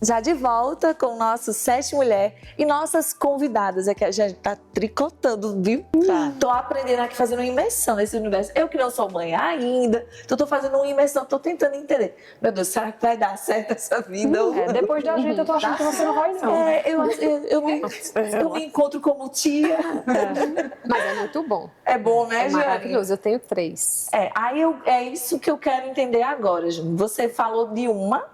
Já de volta com o nosso Sete Mulher e nossas convidadas. É que a gente tá tricotando, viu? Tô aprendendo aqui, fazendo uma imersão nesse universo. Eu que não sou mãe ainda, então tô fazendo uma imersão, tô tentando entender. Meu Deus, será que vai dar certo essa vida? Depois da gente, eu tô achando que você não vai, não. Eu me encontro como tia. Mas é muito bom. É bom, né, É Jane? maravilhoso. Eu tenho 3. É isso que eu quero entender agora, Jane. Você falou de uma.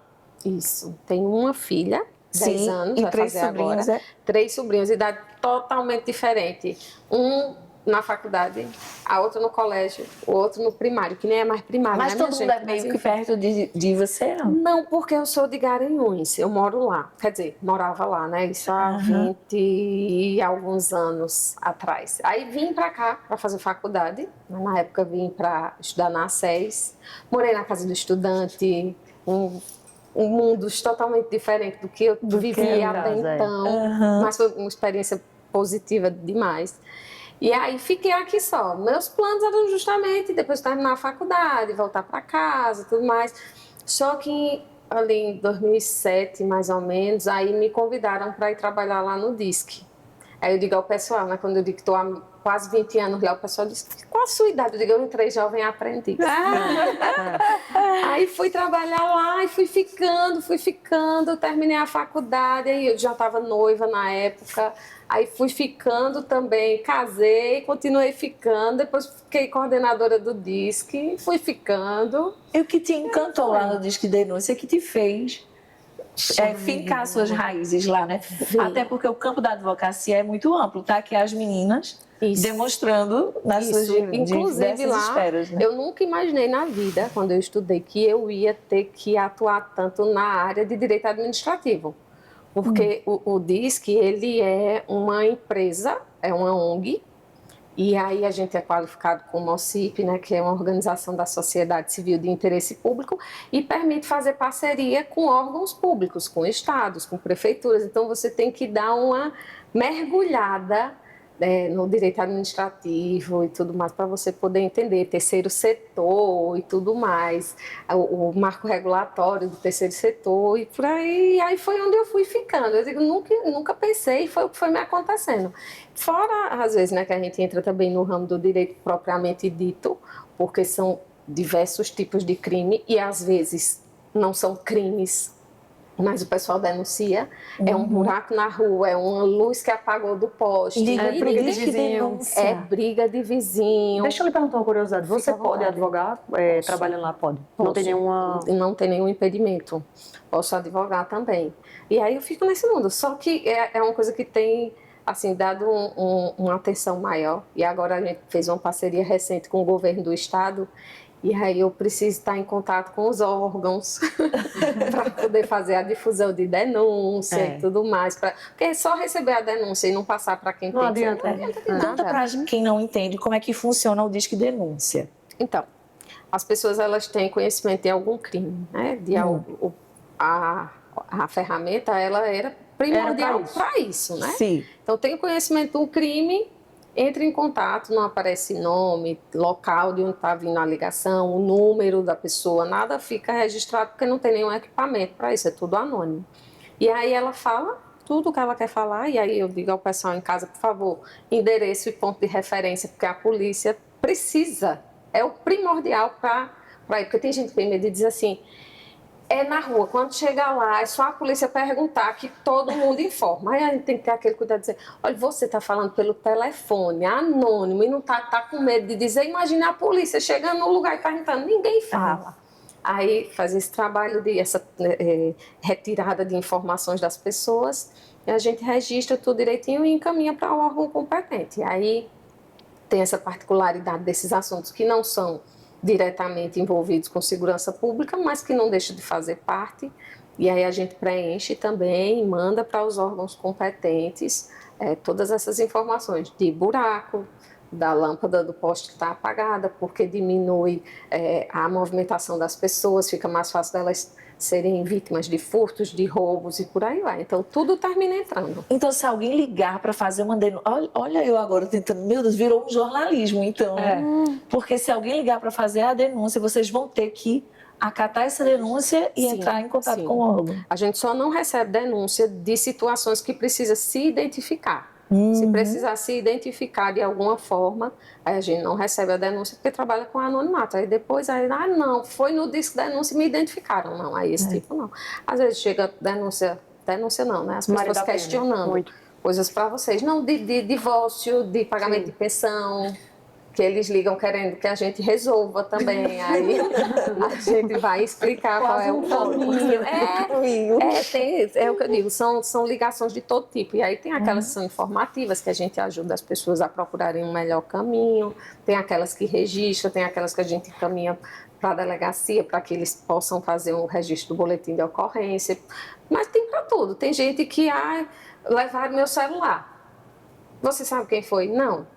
Isso. Tenho uma filha, 10 anos, e vai 3 fazer sobrinhos, agora. 3 sobrinhos, idade totalmente diferente. Um na faculdade, a outra no colégio, o outro no primário, que nem é mais primário, Mas né, todo minha mundo gente? é meio que perto de você, não? Não, porque eu sou de Garanhuns, eu moro lá. Quer dizer, morava lá, né? Isso há 20 e alguns anos atrás. Aí vim pra cá para fazer faculdade. Na época vim para estudar na SES. Morei na casa do estudante, um mundo totalmente diferente do que eu vivia até então. Mas foi uma experiência positiva demais. E aí fiquei aqui só. Meus planos eram justamente depois de terminar a faculdade, voltar para casa e tudo mais. Só que ali em 2007, mais ou menos, aí me convidaram para ir trabalhar lá no DISC. Aí eu digo ao pessoal, né, quando eu digo que estou há quase 20 anos lá, o pessoal diz, qual a sua idade? Eu digo, eu entrei jovem aprendiz. Aí fui trabalhar lá e fui ficando, terminei a faculdade, aí eu já estava noiva na época, aí fui ficando também, casei, continuei ficando, depois fiquei coordenadora do DISC, fui ficando. E o que te encantou lá no Disque Denúncia, que te fez fincar suas raízes lá, né? Até porque o campo da advocacia é muito amplo, tá? Que as meninas demonstrando nas suas Inclusive lá, esferas, né? Eu nunca imaginei na vida, quando eu estudei, que eu ia ter que atuar tanto na área de direito administrativo. Porque o DISC, ele é uma empresa, é uma ONG, e aí a gente é qualificado como OCIP, né, que é uma organização da sociedade civil de interesse público, e permite fazer parceria com órgãos públicos, com estados, com prefeituras. Então você tem que dar uma mergulhada no direito administrativo e tudo mais, para você poder entender terceiro setor e tudo mais, o marco regulatório do terceiro setor e por aí. E aí foi onde eu fui ficando. Eu digo, nunca pensei, foi o que foi me acontecendo. Fora, às vezes, né, que a gente entra também no ramo do direito propriamente dito, porque são diversos tipos de crime e às vezes não são crimes, mas o pessoal denuncia, é um buraco na rua, é uma luz que apagou do poste. É briga de vizinho. É briga de vizinho. Deixa eu lhe perguntar uma curiosidade. Você pode advogar trabalhando lá? Pode? Não tem nenhuma... Não tem nenhum impedimento. Posso advogar também. E aí eu fico nesse mundo. Só que é uma coisa que tem, assim, dado uma atenção maior. E agora a gente fez uma parceria recente com o governo do estado. E aí eu preciso estar em contato com os órgãos para poder fazer a difusão de denúncia e tudo mais. Porque é só receber a denúncia e não passar para quem não tem adianta. Conta para quem não entende como é que funciona o Disque Denúncia. Então, as pessoas elas têm conhecimento de algum crime, né? A ferramenta ela era primordial para isso, né? Sim. Então, tem conhecimento do crime, entre em contato, não aparece nome, local de onde está vindo a ligação, o número da pessoa, nada fica registrado porque não tem nenhum equipamento para isso, é tudo anônimo. E aí ela fala tudo o que ela quer falar, e aí eu digo ao pessoal em casa, por favor, endereço e ponto de referência, porque a polícia precisa, é o primordial para ir, porque tem gente que tem medo de dizer assim, na rua, quando chegar lá, é só a polícia perguntar que todo mundo informa. Aí a gente tem que ter aquele cuidado de dizer, olha, você está falando pelo telefone, anônimo, e não tá com medo de dizer, imagina a polícia chegando no lugar e perguntando, ninguém fala. Aí faz esse trabalho de essa retirada de informações das pessoas, e a gente registra tudo direitinho e encaminha para o órgão competente. E aí tem essa particularidade desses assuntos que não são diretamente envolvidos com segurança pública, mas que não deixa de fazer parte, e aí a gente preenche também e manda para os órgãos competentes todas essas informações de buraco, da lâmpada do poste que está apagada, porque diminui a movimentação das pessoas, fica mais fácil delas serem vítimas de furtos, de roubos e por aí vai. Então, tudo termina entrando. Então, se alguém ligar para fazer uma denúncia... Olha eu agora tentando... Meu Deus, virou um jornalismo, então. Porque se alguém ligar para fazer a denúncia, vocês vão ter que acatar essa denúncia e Sim, entrar em contato sim. com o órgão. A gente só não recebe denúncia de situações que precisa se identificar. Se precisar se identificar de alguma forma, aí a gente não recebe a denúncia porque trabalha com anonimato. Aí depois, não, foi no disco denúncia e me identificaram. Não, aí esse tipo não. Às vezes chega denúncia não, né? As pessoas questionando coisas para vocês. Não, de divórcio, de pagamento de pensão, que eles ligam querendo que a gente resolva também. Aí a gente vai explicar qual é o caminho. É o que eu digo, são ligações de todo tipo. E aí tem aquelas que são informativas, que a gente ajuda as pessoas a procurarem um melhor caminho, tem aquelas que registram, tem aquelas que a gente encaminha para a delegacia, para que eles possam fazer um registro do boletim de ocorrência. Mas tem para tudo. Tem gente que, levaram meu celular. Você sabe quem foi? Não.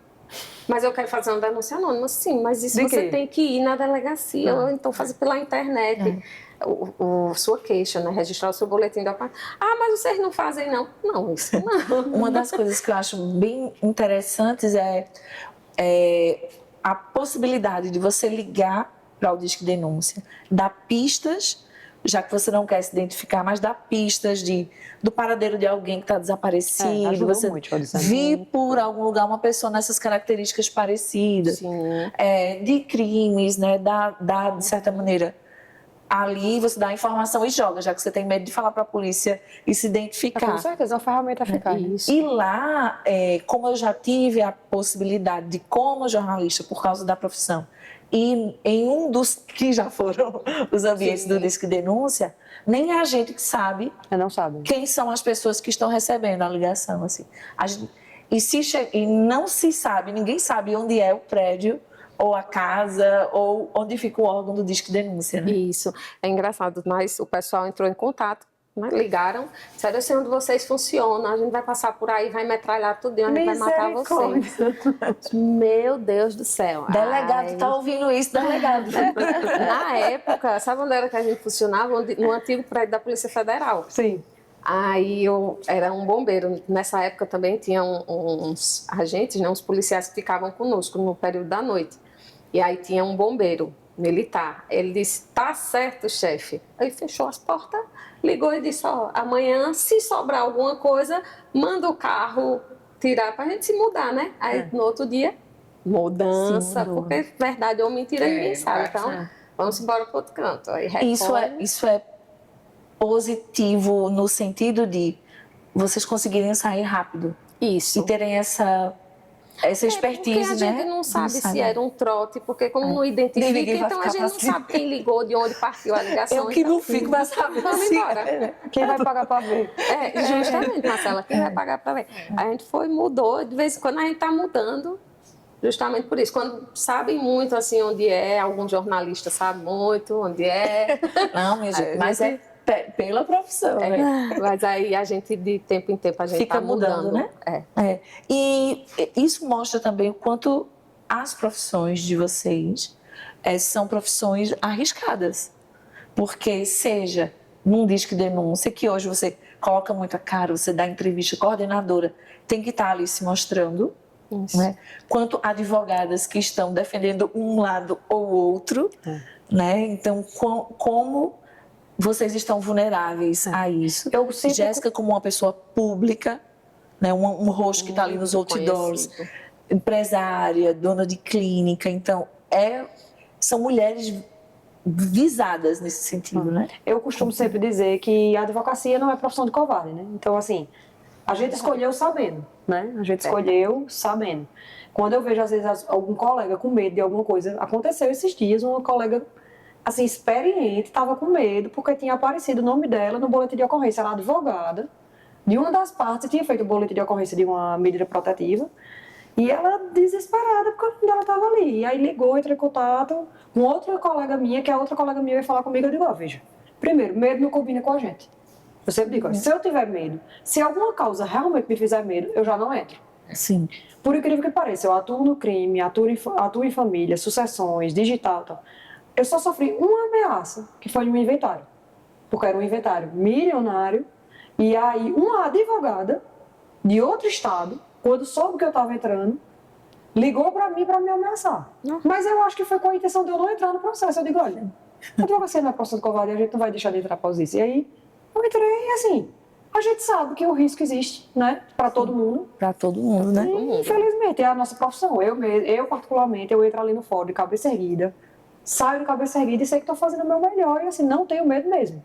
Mas eu quero fazer uma denúncia anônima, sim, mas isso você tem que ir na delegacia, ou então fazer pela internet sua queixa, né? Registrar o seu boletim de ocorrência. Mas vocês não fazem, não? Não, isso não. Uma das coisas que eu acho bem interessantes é a possibilidade de você ligar para o Disque Denúncia, dar pistas, já que você não quer se identificar, mas dar pistas do paradeiro de alguém que está desaparecido, você vir por algum lugar uma pessoa nessas características parecidas, de crimes, né? Dá, de certa maneira, ali você dá a informação e joga, já que você tem medo de falar para a polícia e se identificar. Com certeza, é uma ferramenta eficaz. E lá, como eu já tive a possibilidade de, como jornalista, por causa da profissão, e em um dos que já foram os ambientes do Disque Denúncia, nem a gente que sabe, não sabe quem são as pessoas que estão recebendo a ligação. Assim. E não se sabe, ninguém sabe onde é o prédio, ou a casa, ou onde fica o órgão do Disque Denúncia. Né? Isso, é engraçado, mas o pessoal entrou em contato, né? Ligaram, disseram assim, onde vocês funcionam, a gente vai passar por aí, vai metralhar tudo, a gente vai matar vocês. Meu Deus do céu. Delegado, tá ouvindo isso, delegado. Na época, sabe onde era que a gente funcionava? No antigo prédio da Polícia Federal. Sim. Aí eu era um bombeiro. Nessa época também tinha uns agentes, né, uns policiais que ficavam conosco no período da noite. E aí tinha um bombeiro militar. Ele disse, tá certo, chefe. Aí fechou as portas, ligou e disse, amanhã, se sobrar alguma coisa, manda o carro tirar pra gente se mudar, né? Aí no outro dia, mudança, porque verdade ou mentira ninguém sabe. Então, vamos embora pro outro canto. Aí isso é positivo no sentido de vocês conseguirem sair rápido. Isso. E terem essa expertise, porque a gente não sabe se era um trote, porque como não identifica, então a gente não sabe quem ligou, de onde partiu a ligação. Eu que não fico mais sabendo. Vamos embora. Quem vai pagar para ver? Justamente, Marcela, quem vai pagar para ver? A gente mudou, de vez em quando a gente está mudando, justamente por isso. Quando sabem muito, assim, onde é, algum jornalista sabe muito onde é. Não, minha gente, mas é pela profissão, né? Mas aí a gente, de tempo em tempo, a gente fica mudando, né? E isso mostra também o quanto as profissões de vocês são profissões arriscadas. Porque seja num Disque Denúncia, que hoje você coloca muito a cara, você dá entrevista, coordenadora, tem que estar ali se mostrando, né? Quanto advogadas que estão defendendo um lado ou outro, né? Então, como vocês estão vulneráveis a isso. Jéssica, como uma pessoa pública, né, um rosto que está ali nos outdoors, empresária, dona de clínica, então são mulheres visadas nesse sentido, né? Eu costumo sempre dizer que a advocacia não é profissão de covarde, né? Então, assim, a gente escolheu sabendo, né? A gente escolheu sabendo. Quando eu vejo, às vezes, algum colega com medo de alguma coisa, aconteceu esses dias, uma colega assim, experiente, estava com medo, porque tinha aparecido o nome dela no boletim de ocorrência. Ela é advogada de uma das partes, tinha feito o boletim de ocorrência de uma medida protetiva, e ela desesperada, porque o nome dela estava ali. E aí ligou, entrou em contato com outra colega minha, que a outra colega minha veio falar comigo, eu digo, veja, primeiro, medo não combina com a gente. Eu sempre digo, se eu tiver medo, se alguma causa realmente me fizer medo, eu já não entro. Sim. Por incrível que pareça, eu atuo no crime, atuo em família, sucessões, digital, tal. Eu só sofri uma ameaça, que foi de um inventário. Porque era um inventário milionário. E aí, uma advogada de outro estado, quando soube que eu estava entrando, ligou para mim para me ameaçar. Mas eu acho que foi com a intenção de eu não entrar no processo. Eu digo, olha, A advocacia não é profissão de covarde, a gente não vai deixar de entrar para isso. E aí, eu entrei e assim, a gente sabe que o risco existe, né? Para todo mundo. Para todo mundo, né? E, infelizmente, é a nossa profissão. Eu particularmente, eu entro ali no fórum de cabeça erguida, saio de cabeça erguida e sei que estou fazendo o meu melhor e assim, não tenho medo mesmo.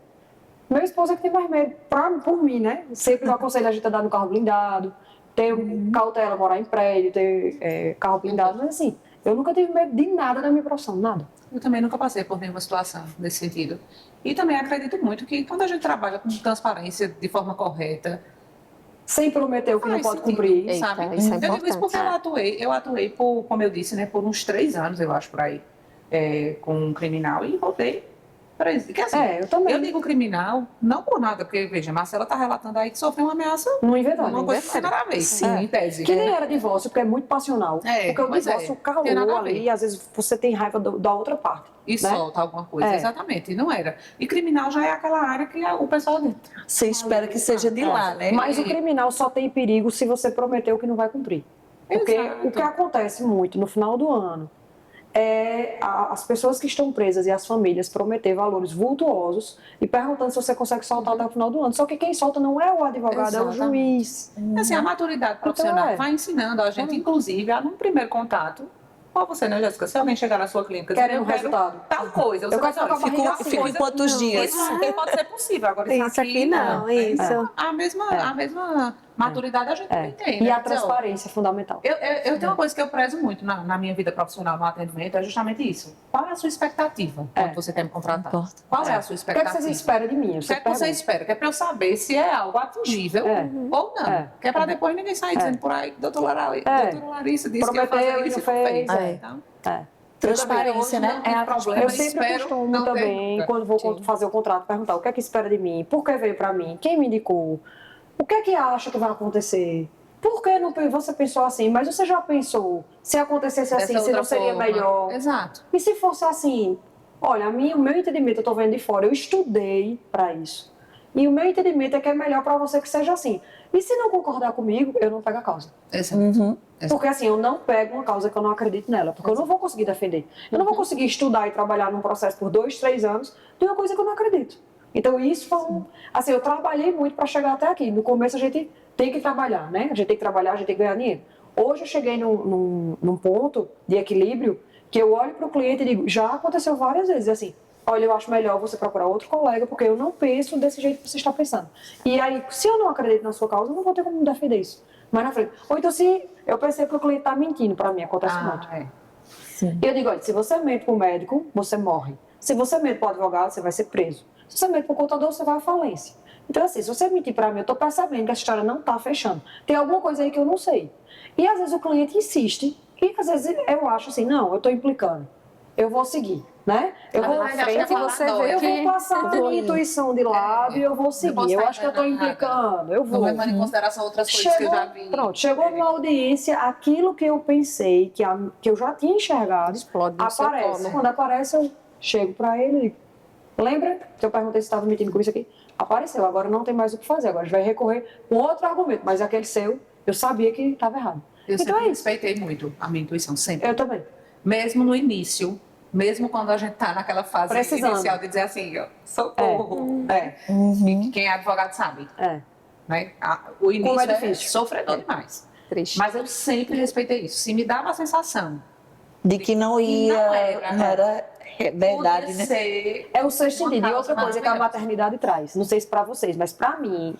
Meu esposo é que tem mais medo, por mim, né? Sempre eu aconselho a gente a andar no carro blindado, ter cautela, morar em prédio, ter carro blindado, mas assim, eu nunca tive medo de nada na minha profissão, nada. Eu também nunca passei por nenhuma situação nesse sentido. E também acredito muito que quando a gente trabalha com transparência de forma correta, Sem prometer o que não faz pode sentido, cumprir. Eita, sabe? isso é Eu digo isso importante. porque eu atuei por, como eu disse, né, por uns 3 anos, eu acho, por aí, com um criminal e voltei preso. Porque, assim, Eu também. eu digo criminal, não por nada, porque, veja, Marcela está relatando aí que sofreu uma ameaça, Não inventar, uma coisa que não tem nada a ver, Sim. em tese. Que nem era divórcio, porque é muito passional. porque o pois divórcio, o calor tem nada a ali, ver. às vezes você tem raiva da outra parte. E né? solta alguma coisa, exatamente, e não era. E criminal já é aquela área que o pessoal... Você espera que seja de lá, né? Mas o criminal só tem perigo se você prometeu que não vai cumprir. Porque Exato. o que acontece muito no final do ano é as pessoas que estão presas e as famílias prometer valores vultuosos e perguntando se você consegue soltar até o final do ano. Só que quem solta não é o advogado, é o Exatamente. juiz. Assim, a maturidade profissional Então, vai ensinando a gente, inclusive, a num primeiro contato, ou você, né, Jéssica? Se alguém chegar na sua clínica e dizer, Querendo eu quero resultado. tal coisa, você Eu vai quero dizer, ficar com a barriga Fica em quantos dias? Isso aqui pode ser possível, agora Isso aqui não, isso. A mesma maturidade a gente também tem, E né? a Quer dizer, ó, transparência é fundamental. eu tenho uma coisa que eu prezo muito na minha vida profissional, no atendimento, é justamente isso. Qual é a sua expectativa quando você quer me contratar? Importa. Qual é a sua O que é que expectativa? vocês esperam de mim? O que é que você espera? Que é para eu saber se é algo atingível ou não. É. Que é para depois ninguém sair dizendo por aí, doutora Larissa disse que ia Prometeu fazer e isso não e não fez. fez. Então, Transparência, né? É a problema. Eu sempre costumo também, quando vou fazer o contrato, perguntar o que é que espera de mim, por que veio para mim, quem me indicou, o que é que acha que vai acontecer, por que não você pensou assim, mas você já pensou se acontecesse assim, se não seria melhor? Exato. E se fosse assim, olha, o meu entendimento, eu estou vendo de fora, eu estudei para isso. E o meu entendimento é que é melhor para você que seja assim. E se não concordar comigo, eu não pego a causa. Exato. Porque assim, eu não pego uma causa que eu não acredito nela, porque eu não vou conseguir defender. Eu não vou conseguir estudar e trabalhar num processo por 2, 3 anos de uma coisa que eu não acredito. Então isso foi assim, eu trabalhei muito para chegar até aqui. No começo a gente tem que trabalhar, né? A gente tem que trabalhar, a gente tem que ganhar dinheiro. Hoje eu cheguei num ponto de equilíbrio que eu olho para o cliente e digo, já aconteceu várias vezes, assim, olha, eu acho melhor você procurar outro colega, porque eu não penso desse jeito que você está pensando. E aí, se eu não acredito na sua causa, eu não vou ter como defender isso. Mas na frente. Ou então, se eu percebo que o cliente está mentindo para mim, acontece muito. E eu digo, olha, se você mente para o médico, você morre. Se você mente para o advogado, você vai ser preso. Se você mente para o contador, você vai à falência. Então, assim, se você mentir para mim, eu estou percebendo que essa história não está fechando. Tem alguma coisa aí que eu não sei. E às vezes o cliente insiste, e às vezes eu acho assim, não, eu estou implicando. Eu vou seguir, né? Eu vou na frente e você vê eu que... vou passar a minha intuição de lado e eu vou seguir. Eu acho que eu estou implicando, eu Não vou. levando em consideração outras coisas que eu já vi. Pronto, chegou numa audiência, aquilo que eu pensei, que eu já tinha enxergado, Explode no seu aparece. colo. Quando aparece, eu chego para ele e digo, lembra que eu perguntei se estava mentindo com isso aqui? Apareceu, agora não tem mais o que fazer, agora a gente vai recorrer com outro argumento, mas aquele seu, eu sabia que estava errado. Eu Então sempre é isso. respeitei muito a minha intuição, sempre. Eu também. Mesmo no início, mesmo quando a gente tá naquela fase Precisando. inicial de dizer assim, ó, socorro. Quem é advogado sabe. Né? O início é difícil. sofredor demais. Triste. Mas eu sempre respeitei isso. Se me dava a sensação De que não ia, não era verdade, podia né? ser É o sexto uma sentido. E causa outra coisa que a maravilhosa. maternidade traz, não sei se para vocês, mas para mim,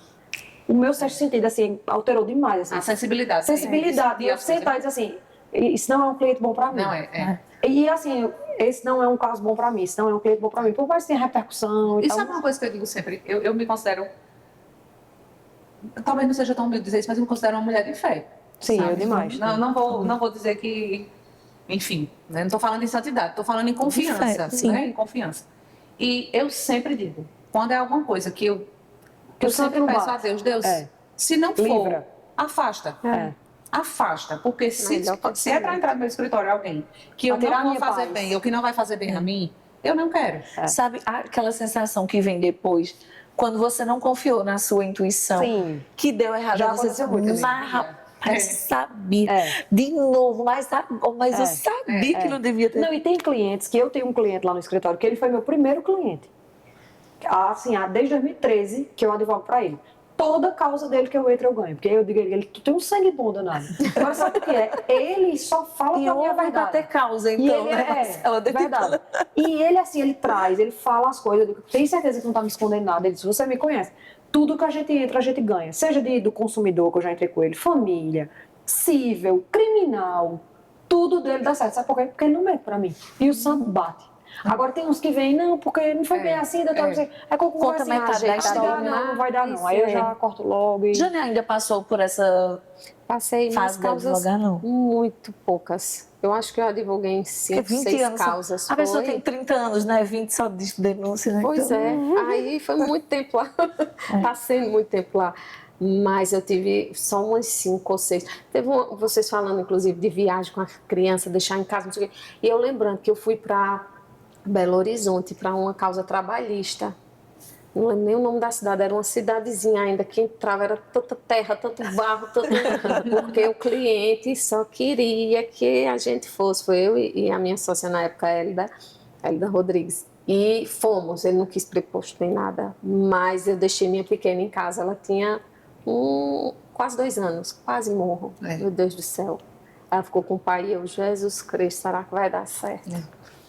o meu sexto sentido, assim, alterou demais. Assim. a sensibilidade. Sensibilidade. E eu sentar e dizer assim, isso não é um cliente bom para mim. Não é. E assim, esse não é um caso bom para mim, esse não é um cliente bom para mim. Por mais que tenha repercussão e Isso tal. é uma coisa que eu digo sempre. Eu me considero. Talvez não seja tão humilde dizer isso, mas eu me considero uma mulher de fé. Sim, sabe? eu demais. Não vou dizer que. Enfim, né? Não estou falando em santidade, estou falando em confiança. fé, sim. Né? Em confiança. E eu sempre digo, quando é alguma coisa que eu o sempre santo não peço a bate. Deus, É. se não for, Livra. afasta. É. Afasta, porque Melhor que se é para entrar no meu escritório alguém que eu Pra tirar a não vou minha fazer paz. bem ou que não vai fazer bem a mim, eu não quero. Sabe aquela sensação que vem depois, quando você não confiou na sua intuição, Sim. que deu errado, Já você aconteceu muito mas, comigo. Eu sabia. É. De novo, mas eu sabia que não devia ter. Não, e tem clientes, que eu tenho um cliente lá no escritório, que ele foi meu primeiro cliente. Assim, desde 2013 que eu advogo para ele. Toda causa dele que eu entro eu ganho. Porque eu digo a ele, tu tem um sangue bom danado. Agora sabe o que é? Ele só fala E pra mim a ouve pra verdade. ter causa, E então, ele né? Marcela? verdade. E ele, assim, ele traz, ele fala as coisas. Eu digo, tem certeza que não tá me escondendo nada? Ele diz, você me conhece. Tudo que a gente entra, a gente ganha. Seja do consumidor, que eu já entrei com ele, família, cível, criminal. Tudo dele dá certo. Sabe por quê? Porque ele não mente pra mim. E o santo bate. Agora tem uns que vêm, não, porque não foi bem assim, doutor. Aí quando Conta assim, metade da história. não vai dar não. Aí eu já corto logo e... Jane ainda passou por essa Passei umas fase de causas advogar, não? muito poucas. Eu acho que eu advoguei em 5, 6 causas. A pessoa foi. tem 30 anos, né? 20 só de denúncia, né? Pois Então, é, aí foi muito tempo lá, passei muito tempo lá, mas eu tive só umas 5 ou 6. Teve vocês falando, inclusive, de viagem com a criança, deixar em casa, não sei o quê. E eu lembrando que eu fui para Belo Horizonte para uma causa trabalhista. Não lembro nem o nome da cidade, era uma cidadezinha ainda, que entrava, era tanta terra, tanto barro, porque o cliente só queria que a gente fosse. Foi eu e a minha sócia na época, Elida Rodrigues. E fomos, ele não quis preposto nem nada, mas eu deixei minha pequena em casa, ela tinha quase 2 anos, quase morro, meu Deus do céu. Ela ficou com o pai e eu, Jesus Cristo, será que vai dar certo?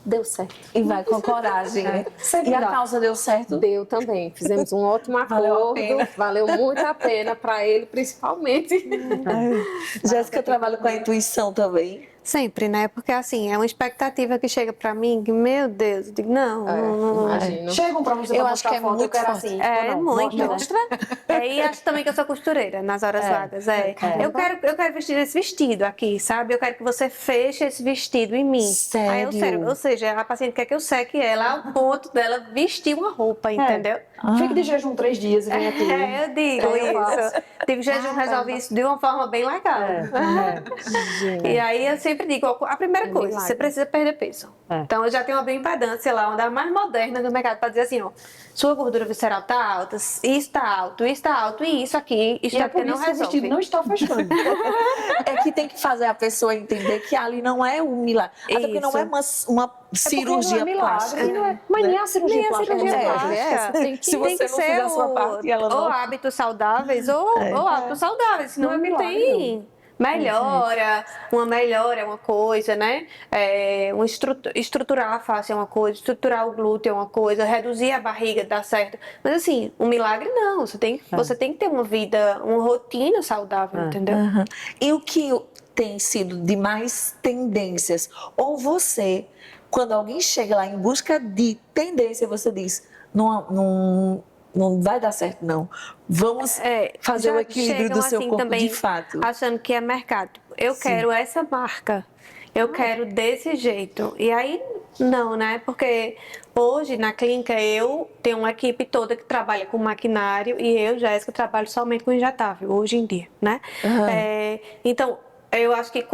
Deu certo. E vai com coragem, né? E a causa deu certo? Deu também. Fizemos um ótimo Valeu a acordo. pena. Valeu muito a pena para ele, principalmente. Jéssica trabalha com a intuição também. Sempre, né? Porque assim, é uma expectativa que chega pra mim que, meu Deus, eu digo, não. Imagino. Chegam pra você Eu pra acho que mostrar é foto, eu muito quero forte. assim. É, ou não? muito. Mostra, né? E acho também que eu sou costureira nas horas vagas. Eu quero vestir esse vestido aqui, sabe? Eu quero que você feche esse vestido em mim. Sério? Ou seja, a paciente quer que eu seque ela ao ponto dela vestir uma roupa, entendeu? Fique de jejum 3 dias e vem aqui. Eu digo isso. Tive jejum, resolve isso de uma forma bem legal. E aí eu sempre digo, a primeira coisa, milagre. você precisa perder peso. Então eu já tenho uma bioimpedância lá, uma das mais modernas do mercado, para dizer assim, ó, sua gordura visceral tá alta, isso tá alto e isso aqui, isso E é aqui por não isso que o vestido resolve. não está fechando. É que tem que fazer a pessoa entender que ali não é um milagre. Até porque não é uma cirurgia não é milagre, plástica. e não é, mas nem a cirurgia Nem a plástica. cirurgia é. plástica. Tem que- Se você Tem que não ser fizer a sua parte, ela não... ou hábitos saudáveis ou hábitos saudáveis, senão Não é não milagre, tem uma melhora é uma coisa, né? Estruturar a face é uma coisa, estruturar o glúteo é uma coisa, reduzir a barriga dá certo. Mas assim, um milagre não, você tem que ter uma vida, uma rotina saudável, entendeu? Aham. E o que tem sido de mais tendências? Ou você, quando alguém chega lá em busca de tendência, você diz, não vai dar certo, não. Vamos fazer já o equilíbrio chegam do seu assim corpo também, de fato. achando que é mercado. Eu quero essa marca. Eu quero desse jeito. E aí, não, né? Porque hoje na clínica eu tenho uma equipe toda que trabalha com maquinário e eu, Jéssica, trabalho somente com injetável, hoje em dia, né? Então, eu acho que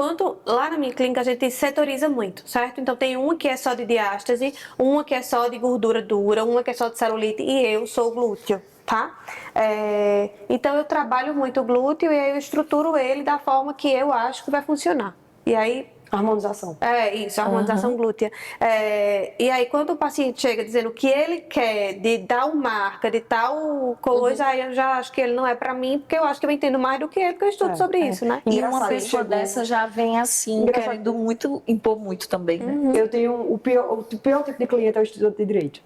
lá na minha clínica a gente setoriza muito, certo? Então tem uma que é só de diástase, uma que é só de gordura dura, uma que é só de celulite e eu sou glúteo, tá? Então eu trabalho muito o glúteo e aí eu estruturo ele da forma que eu acho que vai funcionar. E aí Harmonização. Isso, a harmonização glútea. E aí, quando o paciente chega dizendo o que ele quer de tal marca, de tal coisa, aí eu já acho que ele não é pra mim, porque eu acho que eu entendo mais do que ele, porque eu estudo sobre isso, né? E uma Engraçado, pessoa chegou- dessa já vem assim, querendo muito, impor muito também, né? Eu tenho o pior tipo de cliente é o estudante de direito.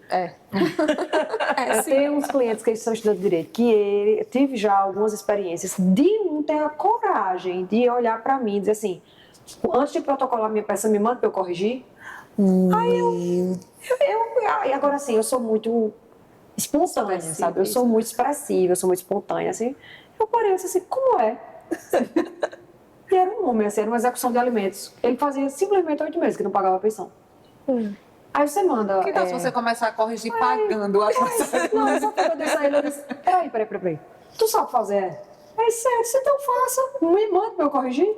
Eu tenho uns clientes que são estudantes de direito, que eu tive já algumas experiências de não ter a coragem de olhar pra mim e dizer assim, antes de protocolar minha peça, me manda pra eu corrigir. E agora assim, eu sou muito espontânea, sabe? Eu sou muito expressiva, eu sou muito espontânea, assim. Eu parei e disse assim, como é? E era um homem, assim, era uma execução de alimentos. Ele fazia simplesmente 8 meses que não pagava a pensão. Aí você manda... Que tal se você começar a corrigir pagando a coisa? Não, essa coisa eu disse a ele, eu disse, peraí. Tu sabe fazer? É sério, se então faça, me manda pra eu corrigir.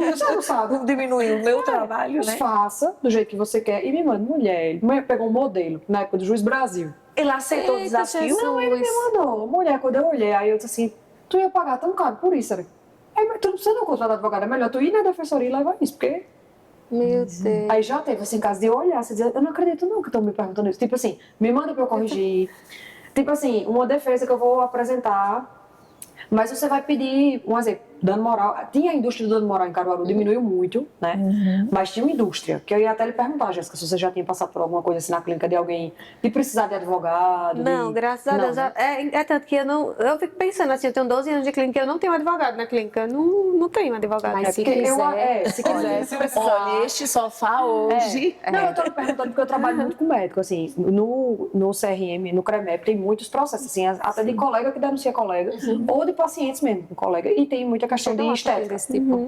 Você não sabe. Diminuir o meu trabalho, né? Faça do jeito que você quer e me manda. Mulher pegou um modelo na época do Juiz Brasil. Ele aceitou o desafio? Não, ele me mandou. Mulher, quando eu olhei, aí eu disse assim, tu ia pagar tão caro por isso, era? Aí, mas tu não precisa não contratar advogado, é melhor tu ir na defensoria e levar isso, porque... Meu Deus. Aí já teve, assim, caso de eu olhar, você dizer, eu não acredito não que estão me perguntando isso. Tipo assim, me manda pra eu corrigir. Tipo assim, uma defesa que eu vou apresentar, mas você vai pedir, um exemplo, dano moral. Tinha a indústria do dano moral em Caruaru, diminuiu muito, né? Mas tinha uma indústria, que eu ia até lhe perguntar, Jéssica, se você já tinha passado por alguma coisa assim na clínica de alguém, de precisar de advogado. Não, graças a Não, Deus. né? É tanto que eu fico pensando assim, eu tenho 12 anos de clínica e eu não tenho advogado na clínica. Não tenho advogado. Mas se porque quiser, se quiser, se precisar. Olha, este sofá hoje. Não, eu tô lhe perguntando porque eu trabalho muito com médico, assim, no CRM, no CREMEP, tem muitos processos, assim, até de colega que denuncia colega, ou de pacientes mesmo com colega, e tem muita questão de estética. desse tipo.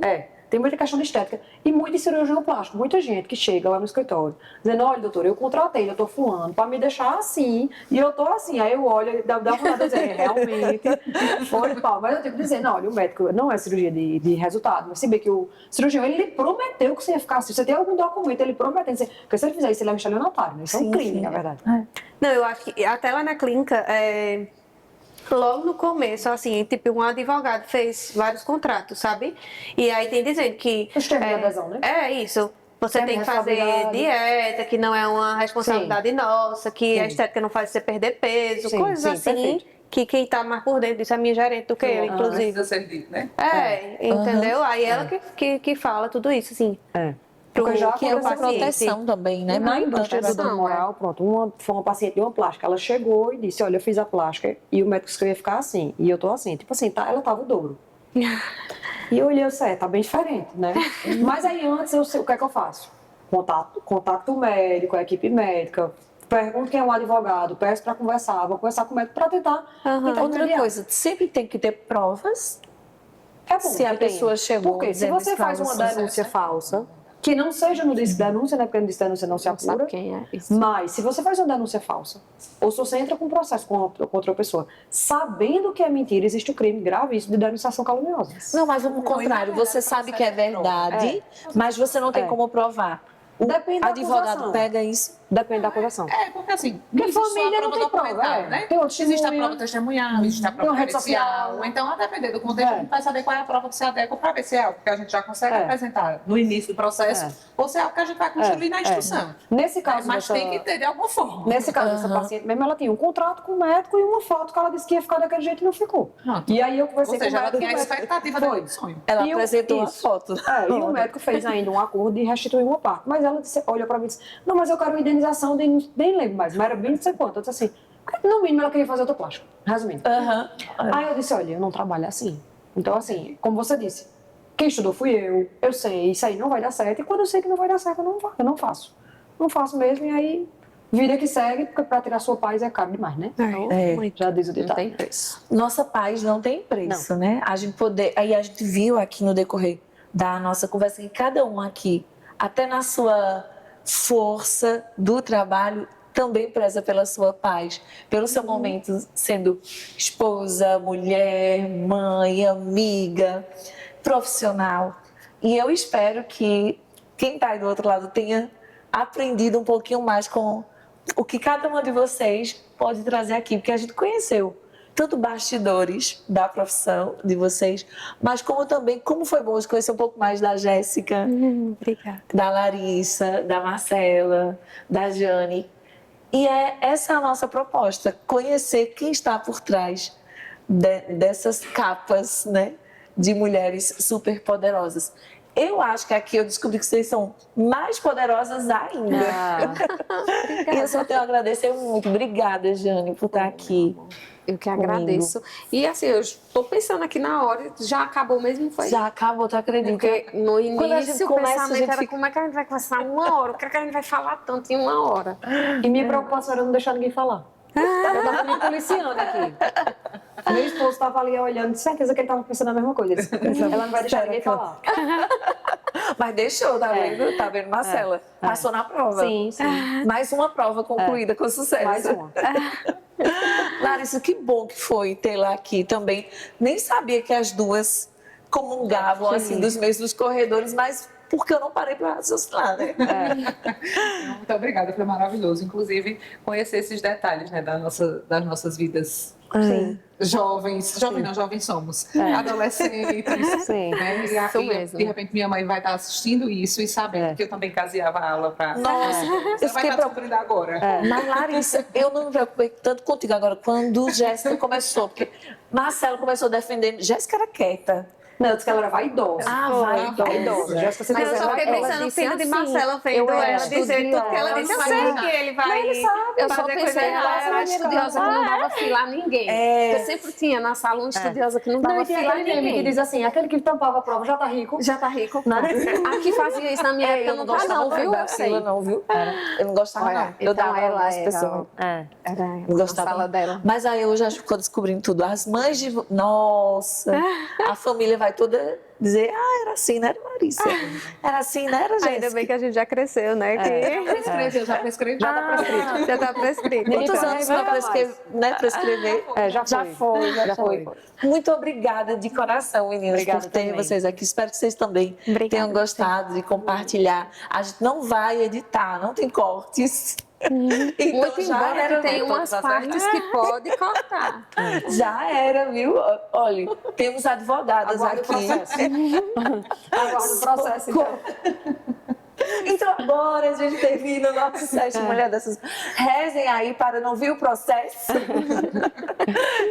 Tem muita questão de estética e muito de cirurgião plástico. Muita gente que chega lá no escritório dizendo, olha, doutor, eu contratei, doutor fulano, para me deixar assim, e eu tô assim. Aí eu olho, dá vontade de dizer, realmente, foi pau. Mas eu tenho que dizer, não, olha, o médico não é cirurgia de resultado, mas se bem que o cirurgião, ele prometeu que você ia ficar assim. Você tem algum documento, ele prometendo, porque se ele fizer isso, ele é um estelionatário, né? Isso é um crime, na verdade. Não, eu acho que até lá na clínica, logo no começo, assim, tipo, um advogado fez vários contratos, sabe? E aí tem dizendo que... Os termos de adesão, né? É isso. Você Termo tem que de fazer responsabilidade. dieta, que não é uma responsabilidade nossa, que a estética não faz você perder peso, Sim, coisas sim, assim, perfeito. que quem tá mais por dentro disso é a minha gerente do que eu, inclusive. Precisa ser dito, né? Entendeu? Aí ela que fala tudo isso, assim. Porque já Que é uma aconteceu assim. proteção também, né? Na Muito indústria do proteção. dano moral, pronto, foi uma paciente de uma plástica. Ela chegou e disse, olha, eu fiz a plástica e o médico disse que eu ia ficar assim. E eu tô assim. Tipo assim, ela tava o dobro. E eu olhei, eu sei, tá bem diferente, né? Mas aí antes, eu sei, o que é que eu faço? Contato médico, a equipe médica, pergunto quem é um advogado, peço para conversar, vou conversar com o médico para tentar Outra intermediar. coisa, sempre tem que ter provas. É bom Se a que tenha. pessoa chegou Porque se dizendo você isso pra faz uma você, denúncia falsa, que não seja no disco denúncia, né? Porque no disco denúncia não se Não apura. sabe quem é isso. Mas se você faz uma denúncia falsa, ou se você entra com um processo contra outra pessoa, sabendo que é mentira, existe o crime gravíssimo de denunciação caluniosa. Não, mas o contrário, você sabe que é verdade, mas você não tem como provar. O Depende da advogado acusação. pega isso. Depende da acusação. Porque assim, Porque existe só a família não prova tem prova, documental, né? Tem o Existe a testemunha. prova testemunhal, existe a Tem prova uma rede pericial. social. Então, a depender do contexto, a gente vai saber qual é a prova que se adequa para ver se é algo que a gente já consegue apresentar no início do processo ou se é algo que a gente vai construir na instrução. Nesse caso, Mas tem que ter de alguma forma. Nesse caso, essa paciente mesmo, ela tinha um contrato com o médico e uma foto que ela disse que ia ficar daquele jeito e não ficou. Pronto. E aí eu conversei Ou seja, com o ela médico. tinha a do médico. expectativa Foi. do sonho. Ela E apresentou uma isso. foto. E o médico fez ainda um acordo de restituir uma parte. Mas ela disse, olha pra mim e disse, não, mas eu quero uma indenização de, nem lembro mais, mas era bem não sei quanto. Eu disse assim, no mínimo ela queria fazer autoplástico, resumindo. Aí eu disse, olha, eu não trabalho assim. Então, assim, como você disse, quem estudou fui eu sei, isso aí não vai dar certo. E quando eu sei que não vai dar certo, eu não faço. Não faço mesmo, e aí, vida que segue, porque pra tirar sua paz é caro demais, né? Então, já diz o Não ditado. tem preço. Nossa paz não tem preço, né? A gente aí a gente viu aqui no decorrer da nossa conversa que cada um aqui, até na sua força do trabalho, também preza pela sua paz, pelo seu momento sendo esposa, mulher, mãe, amiga, profissional. E eu espero que quem está aí do outro lado tenha aprendido um pouquinho mais com o que cada uma de vocês pode trazer aqui, porque a gente conheceu tanto bastidores da profissão de vocês, mas como também, como foi bom conhecer um pouco mais da Jéssica, Obrigada. da Larissa, da Marcela, da Jane. E essa é a nossa proposta, conhecer quem está por trás dessas capas, né, de mulheres super poderosas. Eu acho que aqui eu descobri que vocês são mais poderosas ainda. E eu só tenho a agradecer muito. Obrigada, Jane, por estar aqui. Eu que agradeço. E assim, eu estou pensando aqui na hora, já acabou mesmo, foi? Já acabou, tu acredita? Porque no Quando a gente início o começa, a pensamento gente era fica... como é que a gente vai conversar 1 hora? O que é que a gente vai falar tanto em 1 hora? E minha preocupação era não deixar ninguém falar. Eu tava me policiando aqui. Meu esposo estava ali olhando, de certeza que ele estava pensando a mesma coisa. Ela não vai deixar ninguém falar. Mas deixou, tá vendo? Tá vendo, Marcela? Passou na prova. Sim, sim. Mais uma prova concluída com sucesso. Mais uma. Larissa, que bom que foi tê-la aqui também. Nem sabia que as duas comungavam assim dos mesmos corredores, mas porque eu não parei para raciocinar, né? Muito obrigada, foi maravilhoso. Inclusive, conhecer esses detalhes, né, das nossas vidas Sim. jovens. Jovens somos. Adolescentes. Sim. Né? Isso E mesmo. de repente minha mãe vai estar assistindo isso e sabendo que eu também caseava a aula para. Nossa, Você vai estar descobrindo agora. Mas, Larissa, eu não me preocupei tanto contigo agora, quando Jéssica começou, porque Marcelo começou defendendo. Jéssica era quieta. Não, eu disse que ela era vaidosa. Vaidosa. Jéssica, você Mas eu quiser, só fiquei ela pensando no disse filho de assim, Marcela vendo eu ela era dizer tudo que ela estudiosa. disse. Eu sei que ele vai Eu só fazer pensei coisa que ela errada. era estudiosa que não dava fila a ninguém. É. Eu sempre tinha na sala uma estudiosa que não dava Não, e tem fila a aquele meme que ninguém. diz assim, aquele que tampava a prova já tá rico. Já tá rico? Né? Aqui fazia isso na minha época, Eu não gostava não, viu? da Eu sei. fila, não, viu? Eu não gostava, Olha, não. Eu então dava ela algumas era- pessoas. Era Não gostava. na sala dela. Mas aí eu já ficou descobrindo tudo. As mães de. Nossa! A família vai toda dizer: ah, era assim, não era Larissa? Era assim, não era Jéssica? Ainda bem que a gente já cresceu, né? Que Prescreveu, já prescreveu. Já tá prescrito. já tá prescrito. Quantos Então, anos não para vai prescrever, né, prescrever? Já foi. Já foi. Muito obrigada de coração, meninas, Obrigada por ter também. vocês aqui. Espero que vocês também Obrigada, tenham gostado de compartilhar. A gente não vai editar, não tem cortes. Então, Muito embora era, que tem né? umas partes que pode cortar. Já era, viu? Olha, temos advogadas Aguarda o aqui. processo. Aguarda o processo, então. Então agora a gente termina o nosso sete Mulher dessas. Rezem aí para não vir o processo.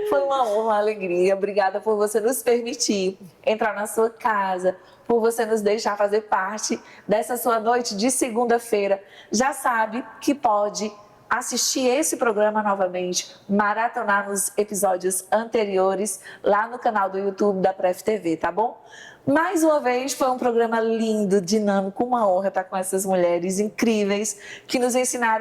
Foi uma honra, uma alegria. Obrigada por você nos permitir entrar na sua casa, por você nos deixar fazer parte dessa sua noite de segunda-feira. Já sabe que pode assistir esse programa novamente, maratonar nos episódios anteriores lá no canal do YouTube da Pref TV, tá bom? Mais uma vez, foi um programa lindo, dinâmico, uma honra estar com essas mulheres incríveis que nos ensinaram